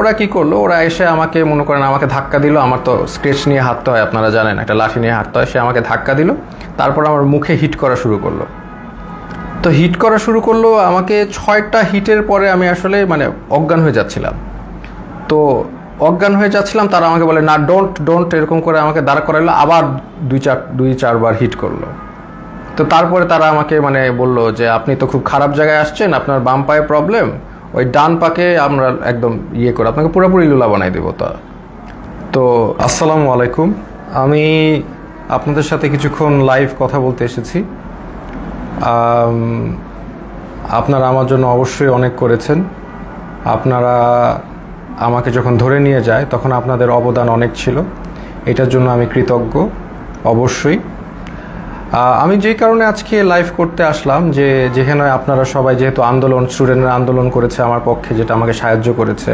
ওরা কি করলো, ওরা এসে আমাকে মনে করেন আমাকে ধাক্কা দিল। আমার তো স্কেচ নিয়ে হাঁটতে হয়, আপনারা জানেন, একটা লাঠি নিয়ে হাঁটতে হয়। সে আমাকে ধাক্কা দিল, তারপর আমার মুখে হিট করা শুরু করলো। তো হিট করা শুরু করলো আমাকে। 6টা হিটের পরে আমি আসলে মানে অজ্ঞান হয়ে যাচ্ছিলাম। তো অজ্ঞান হয়ে যাচ্ছিলাম, তারা আমাকে বলে না ডোন্ট এরকম করে আমাকে দাঁড় করাইলো। আবার 2-4 বার হিট করলো। তো তারপরে তারা আমাকে মানে বললো যে আপনি তো খুব খারাপ জায়গায় আসছেন, আপনার বাম পায়ে প্রবলেম, ওই ডান পাকে আমরা একদম ইয়ে করে আপনাকে পুরোপুরি লুলা বানাই দেবো। তো আসসালামু আলাইকুম। আমি আপনাদের সাথে কিছুক্ষণ লাইভ কথা বলতে এসেছি। আপনারা আমার জন্য অবশ্যই অনেক করেছেন। আপনারা আমাকে যখন ধরে নিয়ে যায় তখন আপনাদের অবদান অনেক ছিল, এটার জন্য আমি কৃতজ্ঞ অবশ্যই। আমি যেই কারণে আজকে লাইভ করতে আসলাম, যেখানে আপনারা সবাই যেহেতু স্টুডেন্টরা আন্দোলন করেছে আমার পক্ষে, যেটা আমাকে সাহায্য করেছে,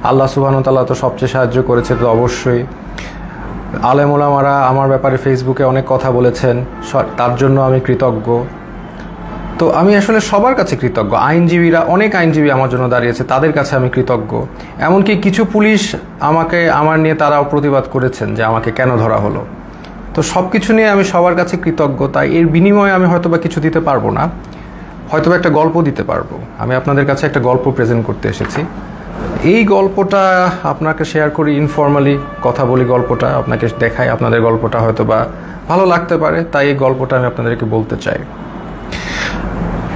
আল্লাহ সুবহানাহু ওয়া তাআলা তো সবচেয়ে সাহায্য করেছে, তো অবশ্যই আলেম ওলামারা আমার ব্যাপারে ফেসবুকে অনেক কথা বলেছেন, তার জন্য আমি কৃতজ্ঞ। তো আমি আসলে সবার কাছে কৃতজ্ঞ। অনেক আইনজীবী আমার জন্য দাঁড়িয়েছে, তাদের কাছে আমি কৃতজ্ঞ। এমনকি কিছু পুলিশ আমার নিয়ে তারাও প্রতিবাদ করেছেন যে আমাকে কেন ধরা হলো। তো সব কিছু নিয়ে আমি সবার কাছে কৃতজ্ঞ। তাই এর বিনিময়ে আমি হয়তোবা কিছু দিতে পারবো না, হয়তোবা একটা গল্প দিতে পারবো। আমি আপনাদের কাছে একটা গল্প প্রেজেন্ট করতে এসেছি। এই গল্পটা আপনাকে শেয়ার করি, ইনফর্মালি কথা বলি, গল্পটা আপনাকে দেখাই, আপনাদের গল্পটা হয়তোবা ভালো লাগতে পারে, তাই এই গল্পটা আমি আপনাদেরকে বলতে চাই।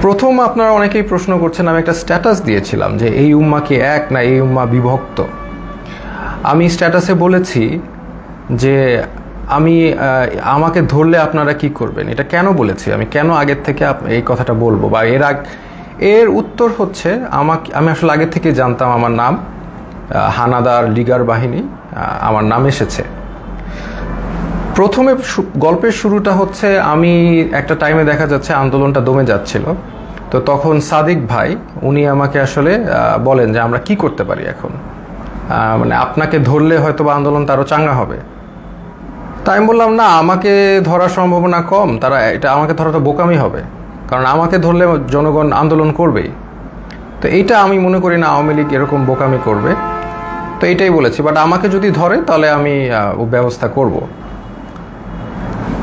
প্রথম আপনারা অনেকেই প্রশ্ন করছেন, আমি একটা স্ট্যাটাস দিয়েছিলাম যে এই উম্মা কি এক না এই উম্মা বিভক্ত। আমি স্ট্যাটাসে বলেছি যে আমাকে ধরলে আপনারা কি করবেন। এটা কেন বলেছি, আমি কেন আগের থেকে এই কথাটা বলবো, বা এর উত্তর হচ্ছে আমি আসলে আগের থেকে জানতাম আমার নাম হানাদার লিগার বাহিনী, আমার নাম এসেছে। প্রথমে গল্পের শুরুটা হচ্ছে, আমি একটা টাইমে দেখা যাচ্ছে আন্দোলনটা দমে যাচ্ছিল। তো তখন সাদিক ভাই উনি আমাকে আসলে বলেন যে আমরা কি করতে পারি এখন, মানে আপনাকে ধরলে হয়তো বা আন্দোলন তারও চাঙ্গা হবে। তাই আমি বললাম না, আমাকে ধরার সম্ভাবনা কম, আমাকে ধরা তো বোকামি হবে, কারণ আমাকে ধরলে জনগণ আন্দোলন করবেই। তো এইটা আমি মনে করি না আওয়ামী লীগ এরকম বোকামি করবে। তো এইটাই বলেছি, বাট আমাকে যদি ধরে তাহলে আমি ব্যবস্থা করব।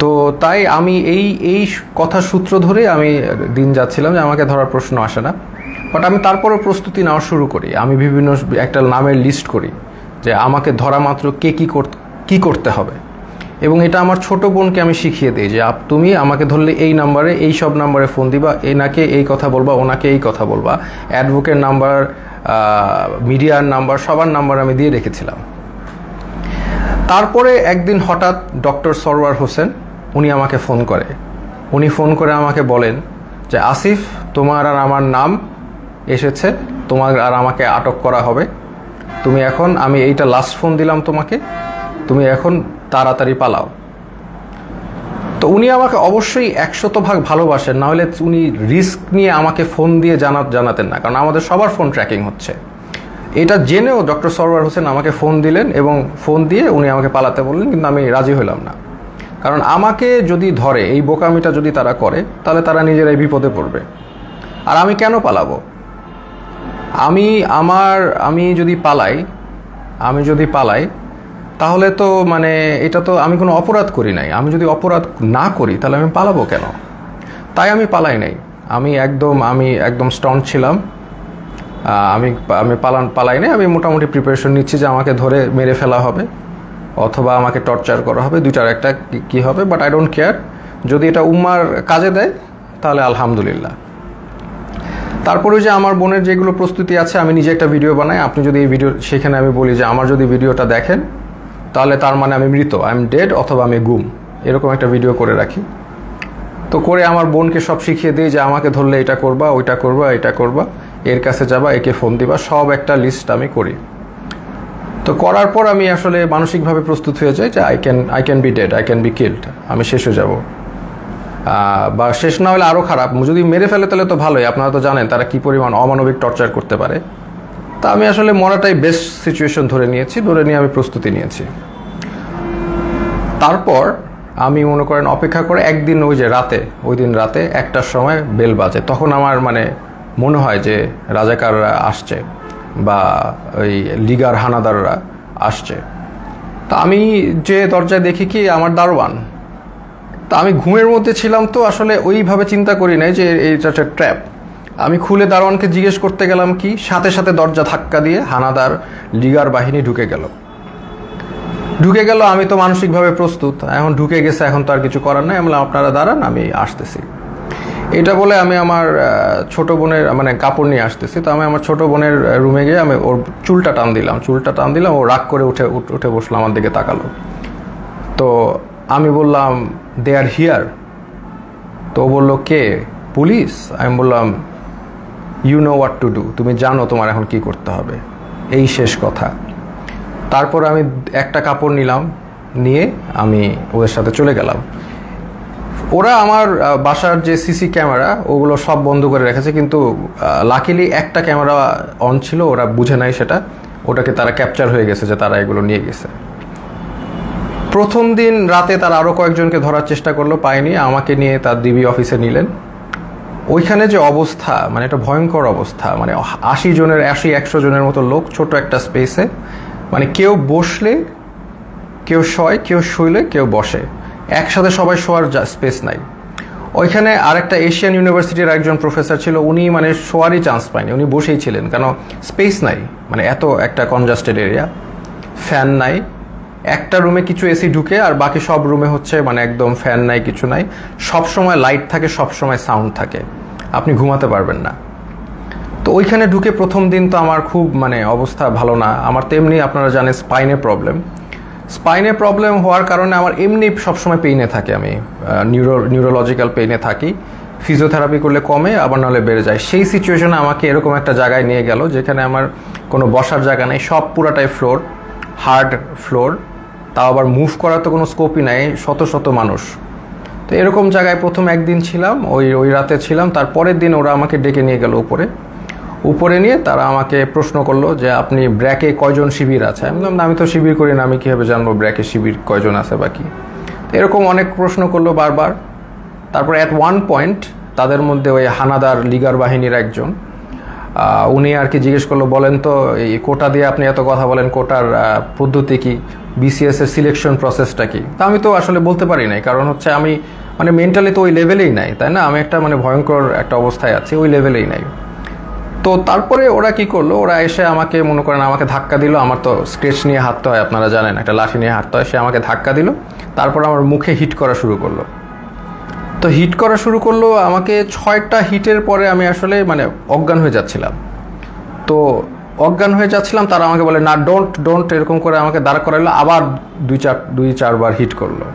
তো তাই আমি এই কথা সূত্র ধরে আমি দিন যাচ্ছিলাম যে আমাকে ধরার প্রশ্ন আসে না। বাট আমি তারপরেও প্রস্তুতি নেওয়া শুরু করি। আমি বিভিন্ন একটা নামের লিস্ট করি যে আমাকে ধরা মাত্র কে কী করতে হবে, এবং এটা আমার ছোট বোনকে আমি শিখিয়ে দিই যে তুমি আমাকে ধরলে এই নাম্বারে, এই সব নাম্বারে ফোন দিবা, এনাকে এই কথা বলবা, ওনাকে এই কথা বলবা, অ্যাডভোকেট নাম্বার, মিডিয়ার নাম্বার, সবার নাম্বার আমি দিয়ে রেখেছিলাম। তারপরে একদিন হঠাৎ ডক্টর সরওয়ার হোসেন উনি আমাকে ফোন করে আমাকে বলেন যে আসিফ, তোমার আর আমার নাম এসেছে, তোমার আর আমাকে আটক করা হবে। তুমি এখন, আমি এইটা লাস্ট ফোন দিলাম তোমাকে, তুমি এখন তাড়াতাড়ি পালাও। তো উনি আমাকে অবশ্যই 100% ভালোবাসেন, না হলে উনি রিস্ক নিয়ে আমাকে ফোন দিয়ে জানাতেন না, কারণ আমাদের সবার ফোন ট্র্যাকিং হচ্ছে। এটা জেনেও ডক্টর সরওয়ার হোসেন আমাকে ফোন দিলেন, এবং ফোন দিয়ে উনি আমাকে পালাতে বললেন, কিন্তু আমি রাজি হলাম না। কারণ আমাকে যদি ধরে, এই বোকামিটা যদি তারা করে, তাহলে তারা নিজেরাই বিপদে পড়বে। আর আমি কেন পালাবো? আমি যদি পালাই তাহলে তো মানে এটা তো আমি কোনো অপরাধ করি নাই। আমি যদি অপরাধ না করি তাহলে আমি পালাবো কেন? তাই আমি পালাই নাই। আমি একদম স্ট্রং ছিলাম। আমি পালাই নাই। আমি মোটামুটি প্রিপারেশন নিচ্ছি যে আমাকে ধরে মেরে ফেলা হবে অথবা আমাকে টর্চার করা হবে, দুইটার একটা কি হবে, বাট আই ডোন্ট কেয়ার। যদি এটা উম্মার কাজে দেয় তাহলে আলহামদুলিল্লাহ। তারপরে যে আমার বোনের যেগুলো প্রস্তুতি আছে, আমি নিজে একটা ভিডিও বানাই। আপনি যদি এই ভিডিও, সেখানে আমি বলি যে আমার যদি ভিডিওটা দেখেন তাহলে তার মানে আমি মৃত, আই এম ডেড, অথবা আমি গুম, এরকম একটা ভিডিও করে রাখি। তো করে আমার বোনকে সব শিখিয়ে দিই যে আমাকে ধরলে এটা করবা, ওইটা করবা, এটা করবা, এর কাছে যাবা, একে ফোন দিবা, সব একটা লিস্ট আমি করি। তো করার পর আমি আসলে মানসিকভাবে প্রস্তুত হয়ে যাই যে I can be dead, I can be killed, আমি শেষ হয়ে যাব। বা শেষ না হলে আরও খারাপ, যদি মেরে ফেলে তাহলে তো ভালোই। আপনারা তো জানেন তারা কী পরিমাণ অমানবিক টর্চার করতে পারে। তা আমি আসলে মরাটাই বেস্ট সিচুয়েশন ধরে নিয়ে আমি প্রস্তুতি নিয়েছি। তারপর আমি মনে করেন অপেক্ষা করে একদিন ওই দিন রাতে 1টার সময় বেল বাজে। তখন আমার মনে হয় যে রাজাকাররা আসছে। বা ওই লিগার হানাদাররা আসছে। তা আমি যে দরজায় দেখি কি আমার দারোয়ান। তা আমি ঘুমের মধ্যে ছিলাম, তো আসলে ওইভাবে চিন্তা করি নাই যে এইটা একটা ট্র্যাপ। আমি খুলে দারোয়ানকে জিজ্ঞেস করতে গেলাম কি, সাথে সাথে দরজা ধাক্কা দিয়ে হানাদার লিগার বাহিনী ঢুকে গেল। আমি তো মানসিকভাবে প্রস্তুত, এখন ঢুকে গেছে, এখন তো আর কিছু করার নাই। আমি বললাম আপনারা দাঁড়ান, আমি আসতেছি। এটা বলে আমি আমার ছোট বোনের মানে কাপড় নিয়ে আসতেছি। তো আমি আমার ছোট বোনের রুমে গিয়ে আমি ওর চুলটা টান দিলাম। ও রাগ করে উঠে বসলো, আমার দিকে তাকালো। তো আমি বললাম দে আর হিয়ার। তো ও বললো কে? পুলিশ। আমি বললাম you know what to do, তুমি জানো তোমার এখন কি করতে হবে, এই শেষ কথা। তারপর আমি একটা কাপড় নিয়ে আমি ওদের সাথে চলে গেলাম। ওরা আমার বাসার যে সিসি ক্যামেরা ওগুলো সব বন্ধ করে রেখেছে, কিন্তু লাকিলি একটা ক্যামেরা অন ছিল, ওরা বুঝে নাই সেটা, ওটাকে তারা ক্যাপচার হয়ে গেছে যে তারা এগুলো নিয়ে গেছে। প্রথম দিন রাতে তারা আরও কয়েকজনকে ধরার চেষ্টা করলো, পায়নি। আমাকে নিয়ে তার ডিবি অফিসে নিলেন। ওইখানে যে অবস্থা, মানে এটা ভয়ঙ্কর অবস্থা, মানে 100 জনের মতো লোক ছোট একটা স্পেসে, মানে কেউ বসলে কেউ শয়, কেউ শুইলে কেউ বসে, একসাথে সবাই শোয়ার স্পেস নাই। ওইখানে আরেকটা এশিয়ান ইউনিভার্সিটির একজন প্রফেসর ছিল, উনি মানে শোয়ারই চান্স পায়নি, উনি বসেই ছিলেন, কারণ স্পেস নাই, মানে এত একটা কনজাস্টেড এরিয়া। ফ্যান নাই, একটা রুমে কিছু এসি ঢুকে, আর বাকি সব রুমে হচ্ছে মানে একদম ফ্যান নাই, কিছু নাই, সব সময় লাইট থাকে, সব সময় সাউন্ড থাকে, আপনি ঘুমাতে পারবেন না। তো ওইখানে ঢুকে প্রথম দিন তো আমার খুব মানে অবস্থা ভালো না। আমার তেমনি আপনারা জানেন স্পাইনে প্রবলেম হওয়ার কারণে আমার এমনি সবসময় পেইনে থাকে, আমি নিউরোলজিক্যাল পেইনে থাকি। ফিজিওথেরাপি করলে কমে, আবার নাহলে বেড়ে যায়। সেই সিচুয়েশনে আমাকে এরকম একটা জায়গায় নিয়ে গেল যেখানে আমার কোনো বসার জায়গা নেই, সব পুরাটাই ফ্লোর, হার্ড ফ্লোর, তাও আবার মুভ করার তো কোনো স্কোপই নাই, শত মানুষ। তো এরকম জায়গায় প্রথম একদিন ছিলাম, ওই রাতে ছিলাম। তারপরের দিন ওরা আমাকে ডেকে নিয়ে গেল উপরে নিয়ে তারা আমাকে প্রশ্ন করলো যে আপনি ব্র্যাকে কয়জন শিবির আছে। আমি বললাম আমি তো শিবির করি না, আমি কীভাবে জানবো ব্র্যাকে শিবির কয়জন আছে বাকি। এরকম অনেক প্রশ্ন করলো বারবার। তারপর অ্যাট ওয়ান পয়েন্ট তাদের মধ্যে ওই হানাদার লিগার বাহিনীর একজন, উনি আর কি জিজ্ঞেস করলো, বলেন তো এই কোটা দিয়ে আপনি এত কথা বলেন, কোটার পদ্ধতি কি, বিসিএস এর সিলেকশন প্রসেসটা কি। তা আমি তো আসলে বলতে পারি নাই, কারণ হচ্ছে আমি মানে মেন্টালি তো ওই লেভেলেই নাই, তাই না, আমি একটা মানে ভয়ঙ্কর একটা অবস্থায় আছি, ওই লেভেলেই নাই। তো তারপরে ওরা কি করলো, ওরা এসে আমাকে মনে করেন আমাকে ধাক্কা দিল। আমার তো স্কেচ নিয়ে হাঁটতে হয়, আপনারা জানেন, একটা লাঠি নিয়ে হাঁটতে হয়। সে আমাকে ধাক্কা দিল, তারপর আমার মুখে হিট করা শুরু করলো। তো হিট করা শুরু করলো আমাকে, 6টা হিটের পরে আমি আসলে মানে অজ্ঞান হয়ে যাচ্ছিলাম। তারা আমাকে বলে না ডোন্ট এরকম করে আমাকে দাঁড় করাইলো, আবার 2-4 বার হিট করলো।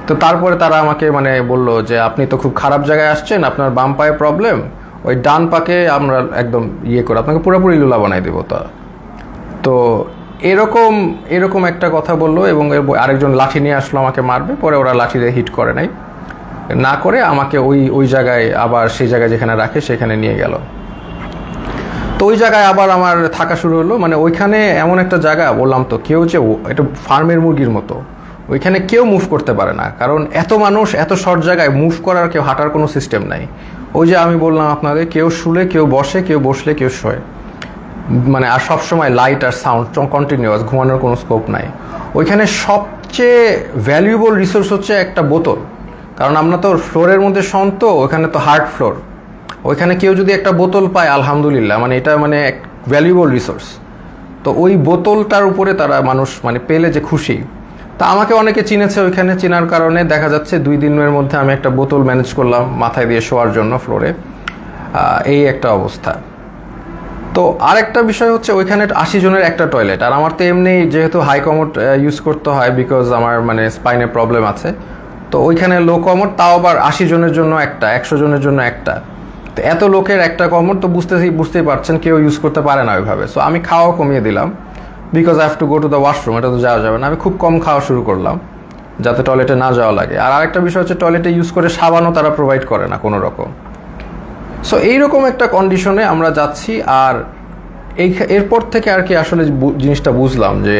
তো তারপরে তারা আমাকে মানে বললো যে আপনি তো খুব খারাপ জায়গায় আসছেন, আপনার বাম পায়ে প্রবলেম, ওই ডান পাকে আমরা একদম করে আপনাকে পুরোপুরি লুলা বানাই দেবো। তো এরকম একটা কথা বললো, এবং আরেকজন লাঠি নিয়ে আসলো আমাকে মারবে। পরে ওরা লাঠি দিয়ে হিট করে নাই, না করে আমাকে ওই জায়গায় আবার সেই জায়গায় যেখানে রাখে সেখানে নিয়ে গেল। তো ওই জায়গায় আবার আমার থাকা শুরু হলো। মানে ওইখানে এমন একটা জায়গা, বললাম তো, কেউ যে এটা ফার্মের মুরগির মতো, ওইখানে কেউ মুভ করতে পারে না, কারণ এত মানুষ, এত শর্ট জায়গায় মুভ করার, কেউ হাঁটার কোনো সিস্টেম নাই। ওই যে আমি বললাম আপনাদের, কেউ শুলে কেউ বসে, কেউ বসলে কেউ শোয়, মানে আর সবসময় লাইট আর সাউন্ড কন্টিনিউয়াস, ঘুমানোর কোনো স্কোপ নাই। ওইখানে সবচেয়ে ভ্যালুয়েবল রিসোর্স হচ্ছে একটা বোতল, কারণ আমরা তো ফ্লোরের মধ্যে শোন, তো ওইখানে তো হার্ড ফ্লোর, ওইখানে কেউ যদি একটা বোতল পায় আলহামদুলিল্লাহ, মানে এটা মানে এক ভ্যালুয়েবল রিসোর্স। তো ওই বোতলটার উপরে তারা মানুষ মানে পেলে যে খুশি। তা আমাকে অনেকে চিনেছে, ওইখানে চেনার কারণে দেখা যাচ্ছে 2 দিনের মধ্যে আমি একটা বোতল ম্যানেজ করলাম মাথায় দিয়ে শোয়ার জন্য ফ্লোরে, এই একটা অবস্থা। তো আরেকটা বিষয় হচ্ছে ওইখানে 80 জনের একটা টয়লেট, আর আমার তো এমনি যেহেতু হাই কমোড ইউজ করতে হয়, বিকজ আমার মানে স্পাইনে প্রবলেম আছে। তো ওইখানে লো কমোড, তাও আবার 80 জনের জন্য একটা, 100 জনের জন্য একটা। তো এত লোকের একটা কমোড, তো বুঝতেই পারছেন কেউ ইউজ করতে পারে না ওইভাবে। সো আমি খাওয়া কমিয়ে দিলাম, because I have to go to the washroom, এটা তো যাওয়া যাবে না। আমি খুব কম খাওয়া শুরু করলাম যাতে টয়লেটে না যাওয়া লাগে। আর আরেকটা বিষয় হচ্ছে টয়লেটে ইউজ করে সাবানও তারা প্রোভাইড করে না কোনো রকম। সো এইরকম একটা কন্ডিশনে আমরা যাচ্ছি। আর এরপর থেকে আর কি আসলে জিনিসটা বুঝলাম যে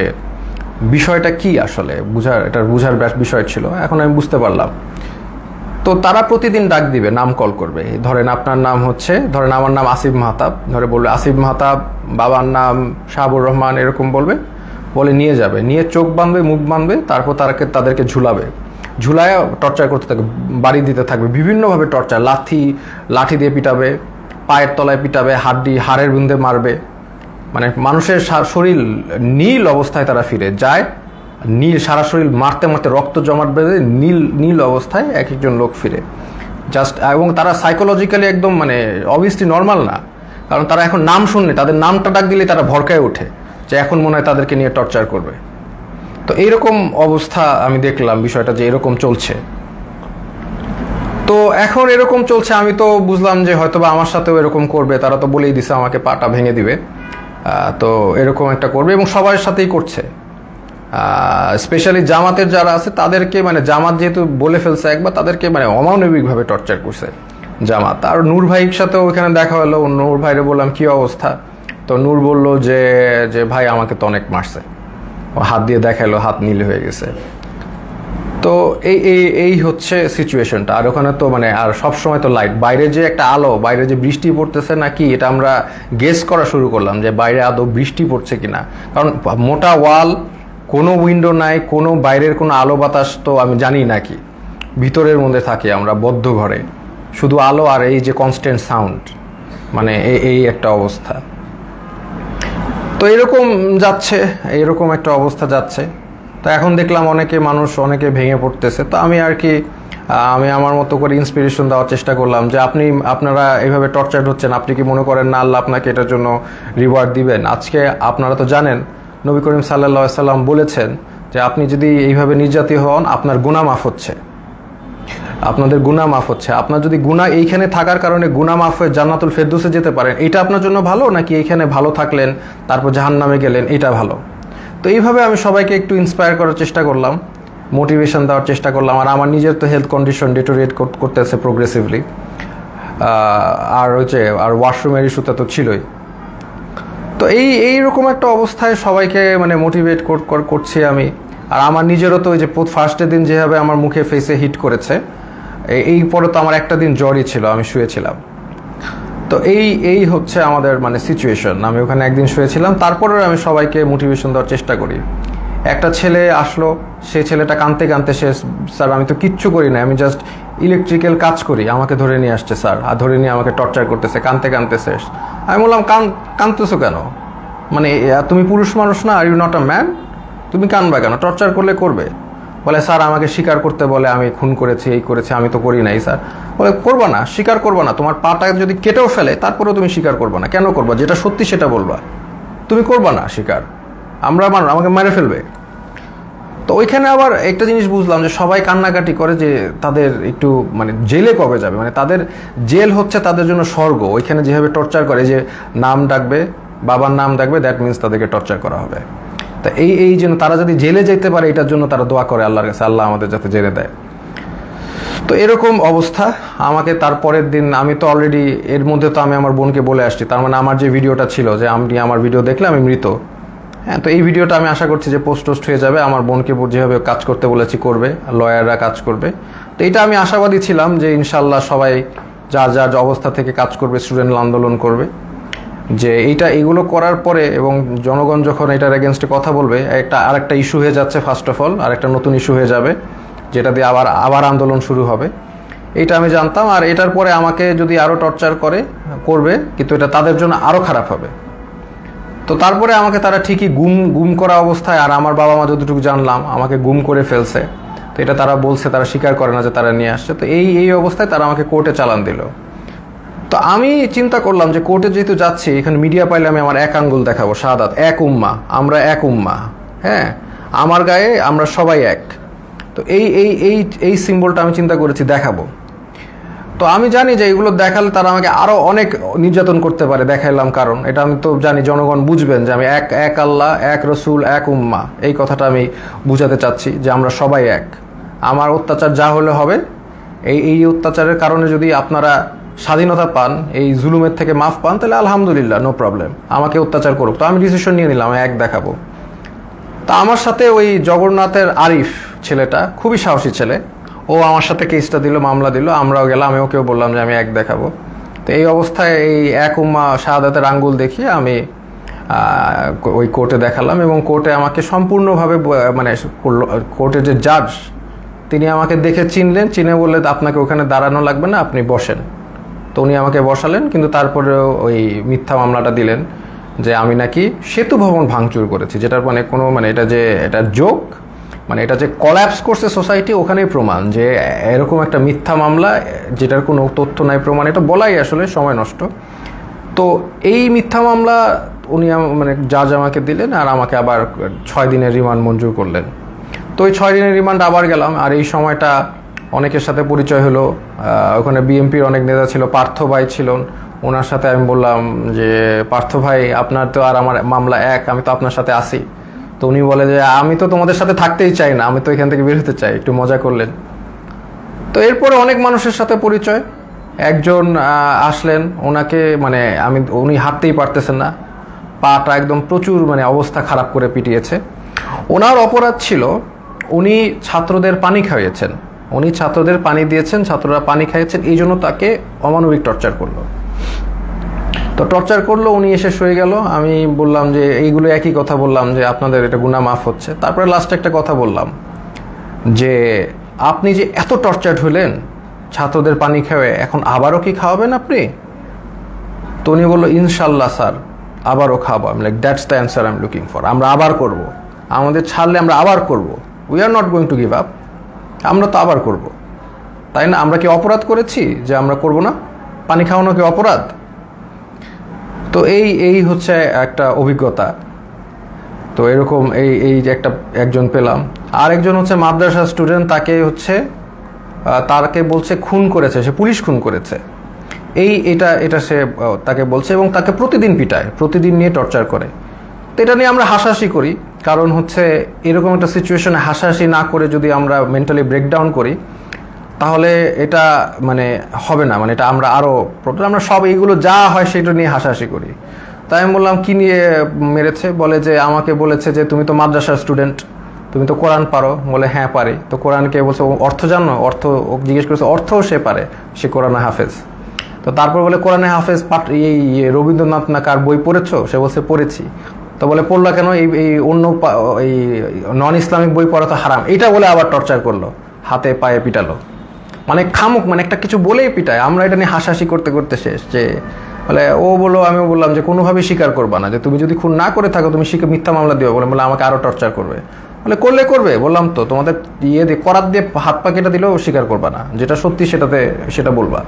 বিষয়টা কি আসলে, বুঝার বিষয় ছিল, এখন আমি বুঝতে পারলাম। তো তারা প্রতিদিন ডাক দিবে, নাম কল করবে। ধরেন আপনার নাম হচ্ছে, ধরেন আমার নাম আসিফ মাহতাব, ধরে বলবে আসিফ মাহতাব, বাবার নাম শাহাবুর রহমান, এরকম বলবে, বলে নিয়ে যাবে, নিয়ে চোখ বাঁধবে, মুখ বাঁধবে, তারপর তাদেরকে ঝুলাবে, ঝুলায় টর্চার করতে থাকবে, বাড়ি দিতে থাকবে, বিভিন্নভাবে টর্চার, লাঠি দিয়ে পিটাবে, পায়ের তলায় পিটাবে, হাড়ের বিন্দে মারবে। মানে মানুষের শরীর নীল অবস্থায় তারা ফিরে যায়, নীল সারা শরীর মারতে মারতে রক্ত জমাট বেঁধে নীল অবস্থায় এক একজন লোক ফিরে জাস্ট। এবং তারা সাইকোলজিক্যালি একদম মানে অবভিয়াসলি নর্মাল না, কারণ তারা এখন নাম শুনলে, তাদের নামটা ডাক দিলে তারা ভরকায় ওঠে যে এখন মনে হয় তাদেরকে নিয়ে টর্চার করবে। তো এইরকম অবস্থা আমি দেখলাম বিষয়টা, যে এরকম চলছে। তো এখন এরকম চলছে, আমি তো বুঝলাম যে হয়তোবা আমার সাথেও এরকম করবে, তারা তো বলেই দিছে আমাকে পাটা ভেঙে দিবে। তো এরকম একটা করবে এবং সবার সাথেই করছে। স্পেশালি জামাতের যারা আছে তাদেরকে, মানে জামাত যেহেতু বলে ফেলছে একবার, তাদেরকে মানে অমানবিকভাবে টর্চার করছে জামাত। আর নূর ভাইয়ের সাথেও ওইখানে দেখা হলো, নূর ভাইরে বললাম কি অবস্থা, তো নূর বলল যে ভাই আমাকে তো অনেক মারছে, হাত দিয়ে দেখালো, হাত নীল হয়ে গেছে। তো এই হচ্ছে সিচুয়েশনটা। আর ওখানে তো মানে আর সবসময় তো লাইট, বাইরে যে একটা আলো, বাইরে যে বৃষ্টি পড়তেছে নাকি এটা আমরা গেস করা শুরু করলাম যে বাইরে আদৌ বৃষ্টি পড়ছে কিনা, কারণ মোটা ওয়াল, কোনো উইন্ডো নাই, কোনো বাইরের কোনো আলো বাতাস তো আমি জানি নাকি, ভিতরের মধ্যে থাকি আমরা বদ্ধ ঘরে, শুধু আলো আর এই যে কনস্ট্যান্ট সাউন্ড, মানে এই একটা অবস্থা। তো এরকম যাচ্ছে, এরকম একটা অবস্থা যাচ্ছে। তো এখন দেখলাম অনেকে ভেঙে পড়তেছে। তো আমি আর কি আমি আমার মতো করে ইন্সপিরেশন দেওয়ার চেষ্টা করলাম যে আপনারা এইভাবে টর্চার হচ্ছেন, আপনি কি মনে করেন না আল্লাহ আপনাকে এটার জন্য রিওয়ার্ড দিবেন? আজকে আপনারা তো জানেন নবী করিম সাল্লাল্লাহু আলাইহি সাল্লাম বলেছেন যে আপনি যদি এইভাবে নির্যাতিত হন, আপনার গুনাহ মাফ হচ্ছে, আপনাদের গুনাহ মাফ হচ্ছে। আপনার যদি গুনাহ এইখানে থাকার কারণে গুনাহ মাফ হয়ে জান্নাতুল ফেরদৌসে যেতে পারেন, এটা আপনার জন্য ভালো, নাকি এইখানে ভালো থাকলেন তারপর জাহান্নামে গেলেন, এটা ভালো? তো এইভাবে আমি সবাইকে একটু ইন্সপায়ার করার চেষ্টা করলাম, মোটিভেশন দেওয়ার চেষ্টা করলাম। আর আমার নিজের তো হেলথ কন্ডিশন ডিটোরিয়েট করতেছে প্রোগ্রেসিভলি, আর ওয়াশরুমের ইস্যুটা তো ছিলই। তো এইরকম একটা অবস্থায় সবাইকে মানে মোটিভেট করছি আমি। আর আমার নিজেরও তো ওই যে ফার্স্টের দিন যেভাবে আমার মুখে ফেসে হিট করেছে, এই পরে তো আমার একটা দিন জ্বরই ছিল, আমি শুয়েছিলাম। তো এই হচ্ছে আমাদের মানে সিচুয়েশন। আমি ওখানে একদিন শুয়েছিলাম, তারপরেও আমি সবাইকে মোটিভেশন দেওয়ার চেষ্টা করি। একটা ছেলে আসলো, সেই ছেলেটা কাঁদতে কাঁদতে, স্যার আমি তো কিচ্ছু করি না, আমি জাস্ট ইলেকট্রিক্যাল কাজ করি, আমাকে ধরে নিয়ে আসছে স্যার, আর ধরে নিয়ে আমাকে টর্চার করতেছে, কাঁদতে কাঁদতে শেষ। আমি বললাম কাঁদতেছো কেন, মানে তুমি পুরুষ মানুষ না, আর ইউ নট আ ম্যান, তুমি কাঁদবা কেন, টর্চার করলে করবে। বলে স্যার আমাকে স্বীকার করতে বলে, আমি খুন করেছি, এই করেছি, আমি তো করি নাই স্যার। বলে করবা না, স্বীকার করবা না, তোমার পাটা যদি কেটেও ফেলে তারপরেও তুমি স্বীকার করবা না, কেন করবা, যেটা সত্যি সেটা বলবা, তুমি করবা না স্বীকার, আমাকে মেরে ফেলবে। তো ওইখানে আবার একটা জিনিস বুঝলাম যে সবাই কান্নাকাটি করে যে তাদের একটু মানে জেলে কবে যাবে, মানে তাদের জেল হচ্ছে তাদের জন্য স্বর্গ। ওইখানে যেভাবে টর্চার করে, যে নাম ডাকবে, বাবার নাম ডাকবে, দ্যাট মিনস তাদেরকে টর্চার করা হবে। তা এই জন্য তারা যদি জেলে যেতে পারে, এটার জন্য তারা দোয়া করে আল্লাহর কাছে, আল্লাহ আমাদের যাতে জেলে দেয়। তো এরকম অবস্থা। আমাকে তারপরের দিন, আমি তো অলরেডি এর মধ্যে তো আমি আমার বোনকে বলে আসছি, তার মানে আমার যে ভিডিওটা ছিল যে আপনি আমার ভিডিও দেখলে আমি মৃত, হ্যাঁ, তো এই ভিডিওটা আমি আশা করছি যে পোস্ট হয়ে যাবে। আমার বোনকে যেভাবে কাজ করতে বলেছি করবে, লয়াররা কাজ করবে। তো এটা আমি আশাবাদী ছিলাম যে ইনশাল্লাহ সবাই যার যার অবস্থা থেকে কাজ করবে, স্টুডেন্ট আন্দোলন করবে, যে এইগুলো করার পরে এবং জনগণ যখন এটার এগেনস্টে কথা বলবে, আরেকটা ইস্যু হয়ে যাচ্ছে, ফার্স্ট অফ অল আরেকটা নতুন ইস্যু হয়ে যাবে, যেটা দিয়ে আবার আন্দোলন শুরু হবে। এটা আমি জানতাম। আর এটার পরে আমাকে যদি আরও টর্চার করবে, কিন্তু এটা তাদের জন্য আরও খারাপ হবে। তো তারপরে আমাকে তারা ঠিকই গুম করা অবস্থায়, আর আমার বাবা মা যতটুকু জানলাম আমাকে গুম করে ফেলছে। তো এটা তারা বলছে, তারা স্বীকার করে না যে তারা নিয়ে আসছে। তো এই অবস্থায় তারা আমাকে কোর্টে চালান দিল। তো আমি চিন্তা করলাম যে কোর্টে যেহেতু যাচ্ছি, এখানে মিডিয়া পাইলে আমি আমার এক আঙ্গুল দেখাবো, শাহাদাত, এক উম্মা, আমরা এক উম্মা, হ্যাঁ, আমার গায়ে আমরা সবাই এক। তো এই সিম্বলটা আমি চিন্তা করেছি দেখাবো। তো আমি জানি যে এগুলো দেখালে তারা আমাকে আরও অনেক নির্যাতন করতে পারে, দেখাইলাম, কারণ এটা আমি তো জানি জনগণ বুঝবেন যে আমি এক আল্লাহ, এক রসুল, এক উম্মা, এই কথাটা আমি বুঝাতে চাচ্ছি যে আমরা সবাই এক। আমার অত্যাচার যা হলে হবে, এই অত্যাচারের কারণে যদি আপনারা স্বাধীনতা পান, এই জুলুমের থেকে মাফ পান, তাহলে আলহামদুলিল্লাহ, নো প্রবলেম, আমাকে অত্যাচার করুক। তো আমি ডিসিশন নিয়ে নিলাম, এক দেখাবো। তা আমার সাথে ওই জগন্নাথের আরিফ ছেলেটা, খুবই সাহসী ছেলে, ও আমার সাথে কেসটা দিল, মামলা দিল, আমরাও গেলাম, আমি ওকেও বললাম যে আমি এক দেখাবো। তো এই অবস্থায় এই এক উম্মা শাহাদাতের আঙ্গুল দেখিয়ে আমি ওই কোর্টে দেখালাম, এবং কোর্টে আমাকে সম্পূর্ণভাবে মানে কোর্টের যে জাজ তিনি আমাকে দেখে চিনলেন, চিনে বললেন আপনাকে ওখানে দাঁড়ানো লাগবে না, আপনি বসেন। তো উনি আমাকে বসালেন, কিন্তু তারপরেও ওই মিথ্যা মামলাটা দিলেন যে আমি নাকি সেতু ভবন ভাঙচুর করেছি, যেটার মানে কোনো মানে এটা জোক, মানে এটা যে কলাপস করছে সোসাইটি, ওখানেই প্রমাণ যে এরকম একটা মিথ্যা মামলা যেটার কোনো তথ্য নাই, প্রমাণ, এটা বলাই আসলে সময় নষ্ট। তো এই মিথ্যা মামলা উনি মানে জাজ আমাকে দিলেন, আর আমাকে আবার 6 দিনের রিমান্ড মঞ্জুর করলেন। তো ওই 6 দিনের রিমান্ড আবার গেলাম, আর এই সময়টা অনেকের সাথে পরিচয় হলো। ওখানে বিএনপির অনেক নেতা ছিল, পার্থ ভাই ছিলেন, ওনার সাথে আমি বললাম যে পার্থ ভাই আপনার তো আর আমার মামলা এক, আমি তো আপনার সাথে আসি। তো উনি বলে যে আমি তো তোমাদের সাথে থাকতেই চাই না, আমি তো এখান থেকে বের হতে চাই, একটু মজা করলেন। তো এরপরে অনেক মানুষের সাথে পরিচয়। একজন আসলেন, ওনাকে মানে উনি হাঁটতেই পারতেছেন না, পাটা একদম প্রচুর মানে অবস্থা খারাপ করে পিটিয়েছে। ওনার অপরাধ ছিল উনি ছাত্রদের পানি খাইয়েছেন, উনি ছাত্রদের পানি দিয়েছেন, ছাত্ররা পানি খাইয়েছেন, এই জন্য তাকে অমানবিক টর্চার করলো। তো টর্চার করলো, উনি এসে শুয়ে গেল। আমি বললাম যে এইগুলো একই কথা বললাম যে আপনাদের এটা গুনাহ মাফ হচ্ছে। তারপরে লাস্টে একটা কথা বললাম যে আপনি যে এত টর্চার্ড হলেন ছাত্রদের পানি খাওয়ায়, এখন আবারও কি খাওয়াবেন আপনি? তো উনি বললো ইনশাল্লাহ স্যার, আবারও খাওয়াবো। আমি like that's the answer I am looking for. আমরা আবার করব, আমাদের ছাড়লে আমরা আবার করব, we are not going to give up. আমরা তো আবার করব, তাই না? আমরা কি অপরাধ করেছি যে আমরা করব না? পানি খাওয়ানো কি অপরাধ? তো এই হচ্ছে একটা অভিজ্ঞতা। তো এরকম এই যে একজন পেলাম। আর একজন হচ্ছে মাদ্রাসা স্টুডেন্ট, তাকে হচ্ছে তাকে বলছে খুন করেছে, সে পুলিশ খুন করেছে, এটা সে তাকে বলছে, এবং তাকে প্রতিদিন পিটায়, প্রতিদিন নিয়ে টর্চার করে। তো এটা নিয়ে আমরা হাসাহাসি করি, কারণ হচ্ছে এরকম একটা সিচুয়েশনে হাসাহাসি না করে যদি আমরা মেন্টালি ব্রেকডাউন করি তাহলে এটা মানে হবে না, মানে এটা আমরা আরও প্রবলেম, আমরা সব এইগুলো যা হয় সেটা নিয়ে হাসাহাসি করি। তাই আমি বললাম কি নিয়ে মেরেছে? বলে যে আমাকে বলেছে যে তুমি তো মাদ্রাসার স্টুডেন্ট, তুমি তো কোরআন পারো। বলে হ্যাঁ পারি। তো কোরআনকে বলছে অর্থ জানো? অর্থ জিজ্ঞেস করেছে, অর্থও সে পারে, সে কোরআনে হাফেজ। তো তারপর বলে কোরআনে হাফেজ এই রবীন্দ্রনাথ না কার বই পড়েছো? সে বলছে পড়েছি। তো বলে পড়লা কেন? এই অন্য এই নন ইসলামিক বই পড়া তো হারাম, এটা বলে আবার টর্চার করলো, হাতে পায়ে পিটালো। মানে খামুক, মানে একটা কিছু বলেই পিটায়। আমরা এটা নিয়ে হাসাহাসি করতে করতে শেষ। যে বলে ও বললো, আমিও বললাম যে কোনোভাবেই স্বীকার করবা না, যে তুমি যদি খুন না করে থাকো তুমি মিথ্যা মামলা দিও। বলে আমাকে আরও টর্চার করবে। বলে করবে, বললাম তো তোমাদের দিয়ে করাত দিয়ে হাত পা কেটে দিলেও স্বীকার করবা না, যেটা সত্যি সেটা বলবা।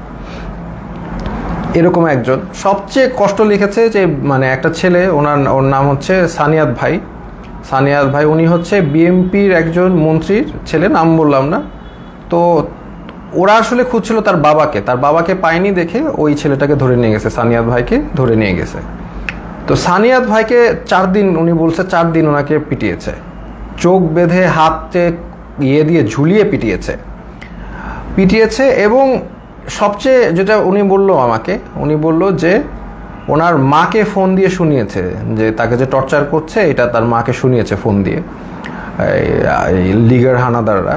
এরকম একজন সবচেয়ে কষ্ট লিখেছে যে মানে একটা ছেলে, ওর নাম হচ্ছে সানিয়াত ভাই, উনি হচ্ছে বিএমপির একজন মন্ত্রীর ছেলে, নাম বললাম না। তো ওরা আসলে খুঁজছিল তার বাবাকে পায়নি দেখে ওই ছেলেটাকে ধরে নিয়ে গেছে, সানিয়াত ভাইকে ধরে নিয়ে গেছে। তো সানিয়াত ভাইকে 4 দিন, উনি বলছে 4 দিন ওনাকে পিটিয়েছে, চোখ বেঁধে হাতে দিয়ে ঝুলিয়ে পিটিয়েছে। এবং সবচেয়ে যেটা উনি বলল যে ওনার মাকে ফোন দিয়ে শুনিয়েছে যে তাকে যে টর্চার করছে, এটা তার মাকে শুনিয়েছে ফোন দিয়ে লিগার হানাদাররা।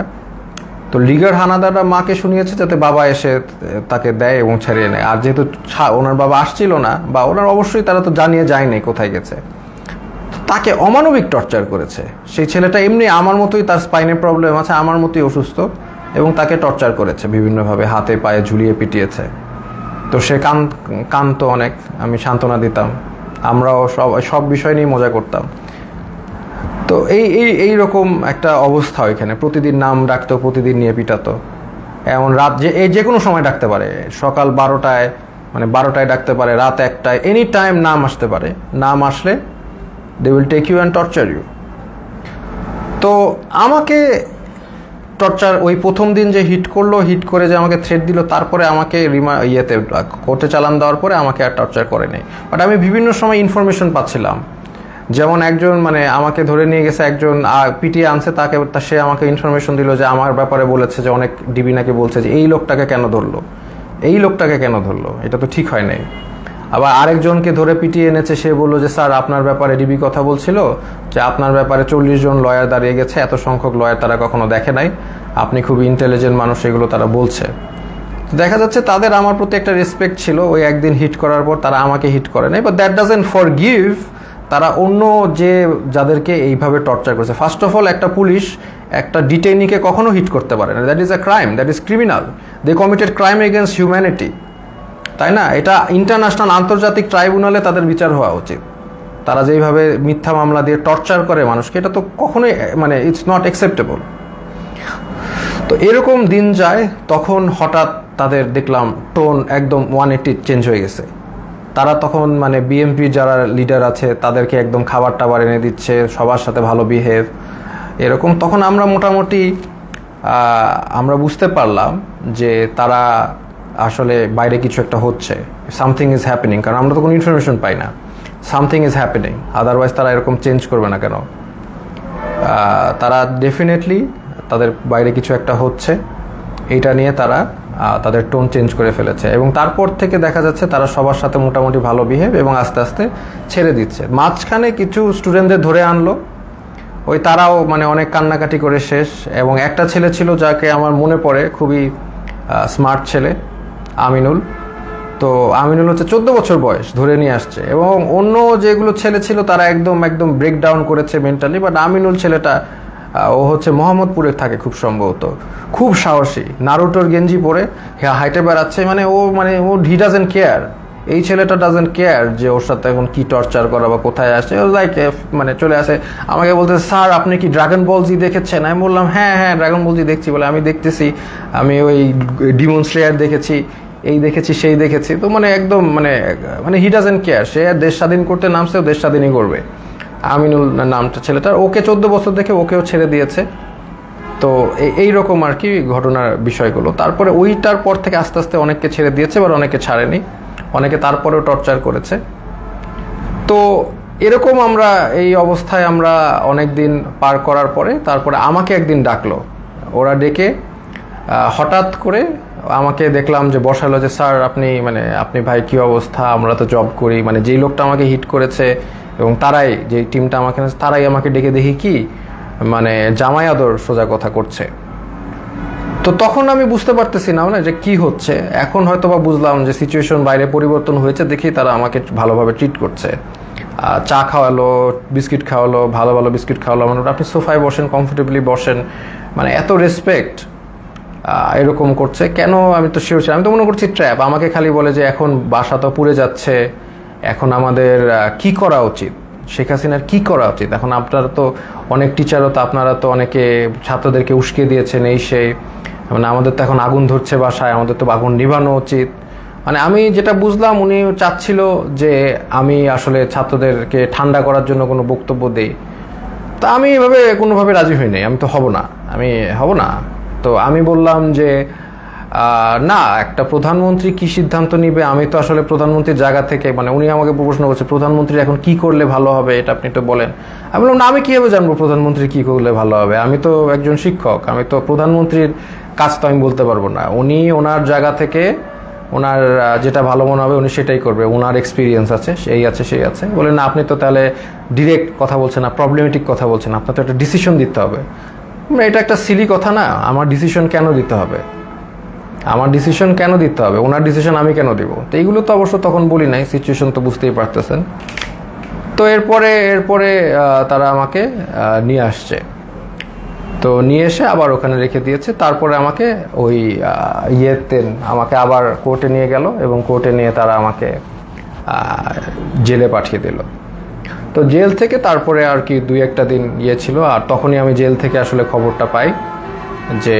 তো লিগার হানাদাররা মাকে শুনিয়েছে যাতে বাবা এসে তাকে দেয় এবং ছেড়ে নেয়। আর যেহেতু ওনার বাবা আসছিল না, বা ওনার অবশ্যই তারা তো জানিয়ে যায়নি কোথায় গেছে, তাকে অমানবিক টর্চার করেছে। সেই ছেলেটা এমনি আমার মতোই, তার স্পাইনের প্রবলেম আছে, আমার মতোই অসুস্থ, এবং তাকে টর্চার করেছে বিভিন্নভাবে, হাতে পায়ে ঝুলিয়ে পিটিয়েছে। তো সে কাঁদতো অনেক, আমি সান্ত্বনা দিতাম, আমরাও সব বিষয় নিয়ে মজা করতাম। তো এই রকম একটা অবস্থা ওইখানে, প্রতিদিন নাম ডাকতো, প্রতিদিন নিয়ে পিটাতো। এমন রাত যে কোনো সময় ডাকতে পারে, সকাল 12টায় ডাকতে পারে, রাত 1টায়, এনি টাইম নাম আসতে পারে। নাম আসলে they will take you and torture you. তো আমাকে টর্চার ওই প্রথম দিন যে হিট করে যে আমাকে থ্রেট দিল, তারপরে আমাকে কোর্টে চালান দেওয়ার পরে আমাকে আর টর্চার করে নেই। বাট আমি বিভিন্ন সময় ইনফরমেশন পাচ্ছিলাম, যেমন একজন মানে আমাকে ধরে নিয়ে গেছে, একজন পিটিয়ে আনছে, সে আমাকে ইনফরমেশন দিল যে আমার ব্যাপারে বলেছে যে অনেক ডিবি নাকি বলছে যে এই লোকটাকে কেন ধরলো, এটা তো ঠিক হয় নাই। আবার আরেকজনকে ধরে পিটিয়ে এনেছে, সে বললো যে স্যার আপনার ব্যাপারে ডিবি কথা বলছিল যে আপনার ব্যাপারে 40 জন লয়ার দাঁড়িয়ে গেছে, এত সংখ্যক লয়ার তারা কখনো দেখে নাই, আপনি খুব ইন্টেলিজেন্ট মানুষ, এগুলো তারা বলছে। দেখা যাচ্ছে তাদের আমার প্রতি একটা রেসপেক্ট ছিল, ওই একদিন হিট করার পর তারা আমাকে হিট করে নাই, বাট দ্যাট ডাজন্ট ফরগিভ তারা অন্য যাদেরকে এইভাবে টর্চার করেছে। ফার্স্ট অফ অল, একটা পুলিশ একটা ডিটেইনিকে কখনো হিট করতে পারে না, that is a crime, that is criminal, they committed crime against humanity, তাই না? এটা ইন্টারন্যাশনাল আন্তর্জাতিক ট্রাইব্যুনালে তাদের বিচার হওয়া উচিত। তারা যেইভাবে মিথ্যা মামলা দিয়ে টর্চার করে মানুষকে, এটা তো কখনোই মানে ইটস নট অ্যাকসেপ্টেবল। তো এরকম দিন যায়, তখন হঠাৎ তাদের দেখলাম টোন একদম 180 চেঞ্জ হয়ে গেছে। তারা তখন মানে বিএমপি যারা লিডার আছে তাদেরকে একদম খাবার টাবার এনে দিচ্ছে, সবার সাথে ভালো বিহেভ, এরকম। তখন আমরা মোটামুটি আমরা বুঝতে পারলাম যে তারা আসলে বাইরে কিছু একটা হচ্ছে, সামথিং ইজ হ্যাপেনিং, কারণ আমরা তো কোনো ইনফরমেশন পাই না, সামথিং ইজ হ্যাপেনিং, আদারওয়াইজ তারা এরকম চেঞ্জ করবে না কেন? তারা ডেফিনেটলি তাদের বাইরে কিছু একটা হচ্ছে, এইটা নিয়ে তারা তাদের টোন চেঞ্জ করে ফেলেছে। এবং তারপর থেকে দেখা যাচ্ছে তারা সবার সাথে মোটামুটি ভালো বিহেভ এবং আস্তে আস্তে ছেড়ে দিচ্ছে। মাঝখানে কিছু স্টুডেন্টদের ধরে আনলো, ওই তারাও মানে অনেক কান্নাকাটি করে শেষ। এবং একটা ছেলে ছিল যাকে আমার মনে পড়ে, খুবই স্মার্ট ছেলে, আমিনুল। তো আমিনুল হচ্ছে 14 বছর বয়স, ধরে নিয়ে আসছে। এবং অন্য যেগুলো ছেলে ছিল তারা একদম ব্রেকডাউন করেছে মেন্টালি, বাট আমিনুল ছেলেটা ও হচ্ছে মোহাম্মদপুরে থাকে খুব সম্ভবত, খুব সাহসী, নারুটোর গেঞ্জি পরে হাইটে বেড়াচ্ছে, মানে ও হি ডাজেন্ট কেয়ার। এই ছেলেটা ডাজেন্ট কেয়ার যে ওর সাথে এখন কি টর্চার করা বা কোথায় আসে, ও লাইক মানে চলে আসে। আমাকে বলতে, স্যার আপনি কি ড্রাগন বল জি দেখেছেন? আমি বললাম হ্যাঁ ড্রাগন বল জি দেখছি। বলে আমি দেখতেছি, আমি ওই ডিমন স্লেয়ার দেখেছি, এই দেখেছি সেই দেখেছি। তো মানে একদম মানে হি ডাজেন্ট কেয়ার, সে দেশ স্বাধীন করতে নামছে, দেশ স্বাধীনই করবে। আমিনুল নামটা ছেলেটার, ওকে 14 বছর দেখে ওকেও ছেড়ে দিয়েছে। তো এইরকম আর কি ঘটনার বিষয়গুলো। তারপরে ওইটার পর থেকে আস্তে আস্তে অনেককে ছেড়ে দিয়েছে, বা অনেকে ছাড়েনি, অনেকে তারপরেও টর্চার করেছে। তো এরকম আমরা এই অবস্থায় আমরা অনেক দিন পার করার পরে তারপরে আমাকে একদিন ডাকলো, ওরা ডেকে হঠাৎ করে আমাকে দেখলাম যে বসালো, যে স্যার আপনি ভাই কি অবস্থা, আমরা তো জব করি, মানে যেই লোকটা আমাকে হিট করেছে এবং তারাই যেই টিমটা তারাই আমাকে ডেকে দেখি কি মানে জামাই আদর সোজা কথা করছে। তো তখন আমি বুঝতে পারতেছি না যে কি হচ্ছে। এখন হয়তো বা বুঝলাম যে সিচুয়েশন বাইরে পরিবর্তন হয়েছে, দেখি তারা আমাকে ভালোভাবে ট্রিট করছে। চা খাওয়ালো, বিস্কিট খাওয়ালো, ভালো বিস্কিট খাওয়ালো, মানে আপনি সোফায় বসেন, কমফোর্টেবলি বসেন, মানে এত রেসপেক্ট এরকম করছে। কেন আমি তো শিওর ছিলাম, আমি তো মনে করছি ট্র্যাপ। আমাকে খালি বলে যে এখন বাসা তো পুড়ে যাচ্ছে, এখন আমাদের কি করা উচিত, শেখ হাসিনার কি করা উচিত। এখন আপনারা তো অনেক টিচারও তো, আপনারা তো অনেকে ছাত্রদেরকে উস্কে দিয়েছেন, এই সেই, মানে আমাদের তো এখন আগুন ধরছে বাসায়, আমাদের তো আগুন নিভানো উচিত। মানে আমি যেটা বুঝলাম, উনি চাচ্ছিল যে আমি আসলে ছাত্রদেরকে ঠান্ডা করার জন্য কোনো বক্তব্য দেই। তা আমি এভাবে কোনোভাবে রাজি হই নাই, আমি তো হব না। তো আমি বললাম যে না, একটা প্রধানমন্ত্রী কি সিদ্ধান্ত নিবে, আমি তো আসলে প্রধানমন্ত্রীর জায়গা থেকে, মানে উনি আমাকে প্রশ্ন করছে প্রধানমন্ত্রী এখন কি করলে ভালো হবে, এটা আপনি তো বলেন। আমি বললাম না, আমি কীভাবে জানবো প্রধানমন্ত্রী কি করলে ভালো হবে, আমি তো একজন শিক্ষক, আমি তো প্রধানমন্ত্রীর কাজ তো আমি বলতে পারবো না। উনি ওনার জায়গা থেকে ওনার যেটা ভালো মনে হবে উনি সেটাই করবে, ওনার এক্সপিরিয়েন্স আছে, সেই আছে। বলে না, আপনি তো তাহলে ডিরেক্ট কথা বলছেন না, প্রবলেমেটিক কথা বলছেন, আপনার তো একটা ডিসিশন দিতে হবে। এটা একটা সিলি কথা না, আমার ডিসিশন কেন দিতে হবে, ওনার ডিসিশন আমি কেন দিব? তো এইগুলো তো অবশ্য তখন বলি নাই, সিচুয়েশন তো বুঝতেই পারতেছেন। তো এরপরে তারা আমাকে নিয়ে আসছে, তো নিয়ে এসে আবার ওখানে রেখে দিয়েছে। তারপরে আমাকে ওই আমাকে আবার কোর্টে নিয়ে গেল, এবং কোর্টে নিয়ে তারা আমাকে জেলে পাঠিয়ে দিল। তো জেল থেকে তারপরে আর কি 2-1 দিন ছিল, আর তখনই আমি জেল থেকে আসলে খবরটা পাই, যে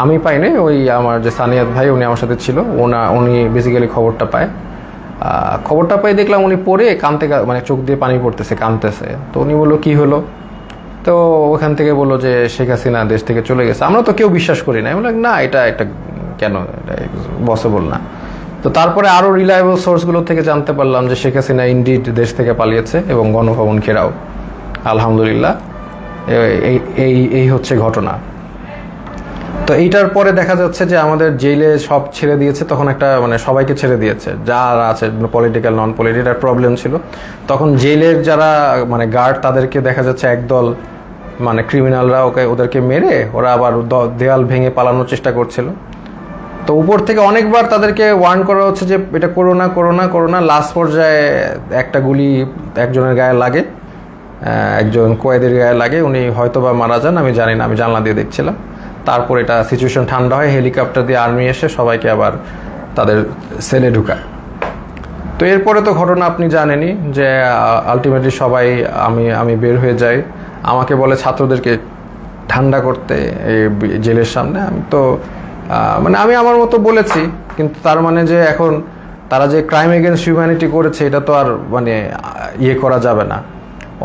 আমি পাইনি, ওই আমার যে সানিয়াত ভাই উনি আমার সাথে ছিল, উনি বেসিক্যালি খবরটা পাই। দেখলাম উনি পড়ে কাঁদতে, মানে চোখ দিয়ে পানি পড়তেছে, কাঁদতেছে। তো উনি বললো কি হলো, তো ওখান থেকে বললো যে শেখ হাসিনা দেশ থেকে চলে গেছে। আমরা তো কেউ বিশ্বাস করি না, বললাম না, এটা কেন, এটা পসিবল না। তো তারপরে আরও রিলায়েবল সোর্সগুলো থেকে জানতে পারলাম যে শেখ হাসিনা ইনডিড দেশ থেকে পালিয়েছে, এবং গণভবন ঘেরাও, আলহামদুলিল্লাহ। এই হচ্ছে ঘটনা। তো এইটার পরে দেখা যাচ্ছে যে আমাদের জেলে সব ছেড়ে দিয়েছে, তখন একটা মানে সবাইকে ছেড়ে দিয়েছে যারা আছে পলিটিক্যাল নন পলিটিক্যাল প্রবলেম ছিল। তখন জেলের যারা মানে গার্ড তাদেরকে দেখা যাচ্ছে একদল মানে ক্রিমিনালরা ওদেরকে মেরে ওরা আবার দেয়াল ভেঙে পালানোর চেষ্টা করছিল। তো উপর থেকে অনেকবার তাদেরকে ওয়ার্ন করা হচ্ছে যে এটা করো না করো না করো না। লাস্ট পর্যায়ে একটা গুলি একজনের গায়ে লাগে, একজন কয়েদের গায়ে লাগে, উনি হয়তো বা মারা যান, আমি জানি না, আমি জানলা দিয়ে দেখছিলাম। তারপর এটা সিচুয়েশন ঠান্ডা হয়, হেলিকপ্টার দিয়ে আর্মি এসে সবাইকে আবার তাদের সেলে ঢুকায়। তো এরপরে তো ঘটনা আপনি জানেনই যে আলটিমেটলি সবাই আমি বের হয়ে যাই, আমাকে বলে ছাত্রদেরকে ঠান্ডা করতে এই জেলের সামনে। আমি তো মানে আমি আমার মতো বলেছি, কিন্তু তার মানে যে এখন তারা যে ক্রাইম এগেনস্ট হিউম্যানিটি করেছে এটা তো আর মানে ইয়ে করা যাবে না।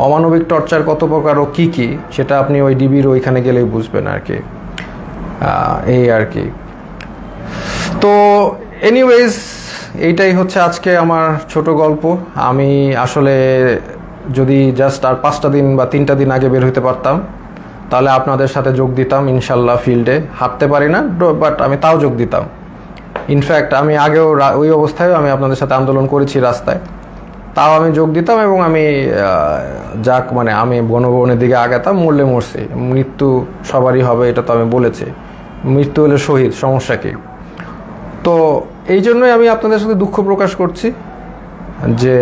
অমানবিক টর্চার কত প্রকার ও কী কী সেটা আপনি ওই ডিবির ওইখানে গেলেই বুঝবেন আর কি, এই আর কি। তো এনিওয়েজ এইটাই হচ্ছে আজকে আমার ছোট গল্প। আমি আসলে যদি জাস্ট আর 5টা দিন বা 3টা দিন আগে বের হতে পারতাম তাহলে আপনাদের সাথে যোগ দিতাম ইনশাল্লাহ। ফিল্ডে হাঁটতে পারি না, বাট আমি তাও যোগ দিতাম। ইনফ্যাক্ট আমি আগেও ওই অবস্থায়ও আমি আপনাদের সাথে আন্দোলন করেছি রাস্তায়, তাও আমি যোগ দিতাম এবং আমি যাক মানে আমি গণভবনের দিকে আগাতাম। মরলে মরছি, মৃত্যু সবারই হবে এটা তো আমি বলেছি, মৃত্যু হলে শহীদ, সমস্যা কি। তো এই জন্যই আমি আপনাদের সাথে দুঃখ প্রকাশ করছি যে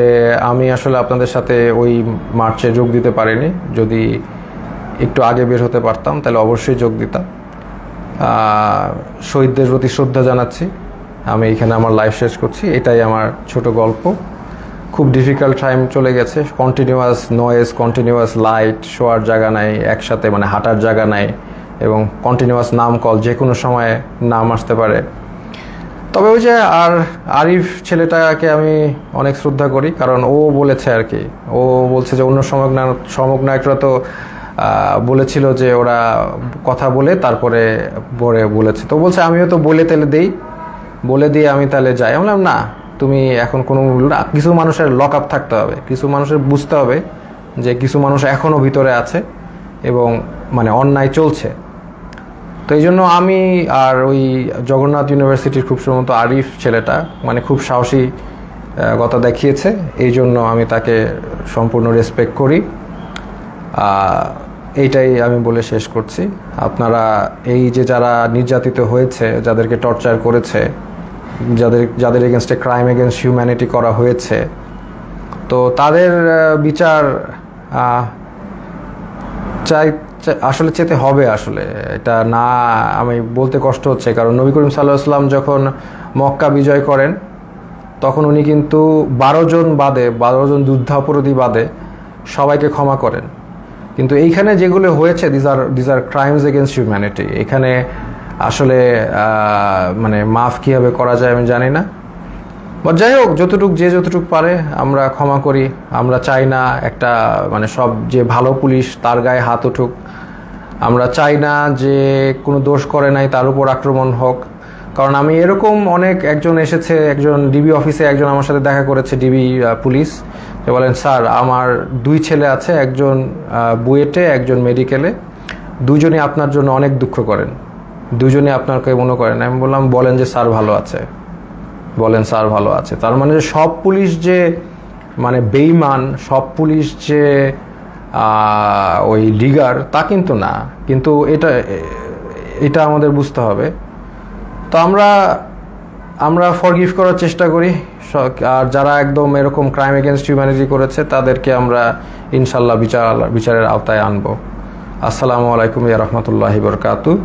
আমি আসলে আপনাদের সাথে ওই মার্চে যোগ দিতে পারিনি। যদি একটু আগে বের হতে পারতাম তাহলে অবশ্যই যোগ দিতাম। শহীদদের প্রতি শ্রদ্ধা জানাচ্ছি। আমি এখানে আমার লাইফ শেষ করছি। এটাই আমার ছোট গল্প। খুব ডিফিকাল্ট টাইম চলে গেছে, কন্টিনিউয়াস নয়েজ, কন্টিনিউয়াস লাইট, শোয়ার জায়গা নাই, একসাথে মানে হাঁটার জায়গা নাই, এবং কন্টিনিউয়াস নাম কল, যে কোনো সময় নাম আসতে পারে। তবে ওই যে আরিফ ছেলেটাকে আমি অনেক শ্রদ্ধা করি, কারণ ও বলেছে আর কি, ও বলছে যে অন্য সমগ্নায়করা তো বলেছিল যে ওরা কথা বলে তারপরে বলেছে, তো বলছে আমিও তো বলে দিয়ে আমি তাহলে যাই। আমি বললাম না, তুমি এখন কোনো কিছু মানুষের লক আপ থাকতে হবে, কিছু মানুষের বুঝতে হবে যে কিছু মানুষ এখনও ভিতরে আছে এবং মানে অন্যায় চলছে। তো এই জন্য আমি আর ওই জগন্নাথ ইউনিভার্সিটির খুব সম্ভবত আরিফ ছেলেটা মানে খুব সাহসী কথা দেখিয়েছে, এই জন্য আমি তাকে সম্পূর্ণ রেসপেক্ট করি। এইটাই আমি বলে শেষ করছি। আপনারা এই যে যারা নির্যাতিত হয়েছে, যাদেরকে টর্চার করেছে, যাদের এগেনস্টে ক্রাইম এগেনস্ট হিউম্যানিটি করা হয়েছে, তো তাদের বিচার আসলে চেতে হবে। আসলে এটা না আমি বলতে কষ্ট হচ্ছে, কারণ নবী করিম সাল্লাল্লাহু আলাইহি ওয়াসাল্লাম যখন মক্কা বিজয় করেন তখন উনি কিন্তু 12 জন যুদ্ধাপরাধী বাদে সবাইকে ক্ষমা করেন। কিন্তু এইখানে যেগুলো হয়েছে these are crimes against humanity. এখানে আসলে মানে মাফ কীভাবে করা যায় আমি জানি না। বা যাই হোক, যতটুক পারে আমরা ক্ষমা করি। আমরা চাই না একটা মানে সব যে ভালো পুলিশ তার গায়ে হাত উঠুক। আমরা চাই না যে কোনো দোষ করে নাই তার উপর আক্রমণ হোক। কারণ আমি এরকম একজন এসেছে, একজন ডিবি অফিসে একজন আমার সাথে দেখা করেছে, ডিবি পুলিশ, যে বলেন স্যার আমার 2 ছেলে আছে, একজন বুয়েটে একজন মেডিকেলে, দুজনই আপনার জন্য অনেক দুঃখ করেন, দুজনে আপনাকে মনে করেন। আমি বললাম বলেন যে স্যার ভালো আছে, বলেন স্যার ভালো আছে। তার মানে যে সব পুলিশ যে মানে বেঈমান, সব পুলিশ যে ওই লিগার তা কিন্তু না, কিন্তু এটা আমাদের বুঝতে হবে। তো আমরা ফরগিভ করার চেষ্টা করি, আর যারা একদম এরকম ক্রাইম এগেনস্ট হিউম্যানিটি করেছে তাদেরকে আমরা ইনশাল্লাহ বিচারের আওতায় আনবো। আসসালামু আলাইকুম ওয়া রাহমাতুল্লাহি ওয়া বারাকাতুহু।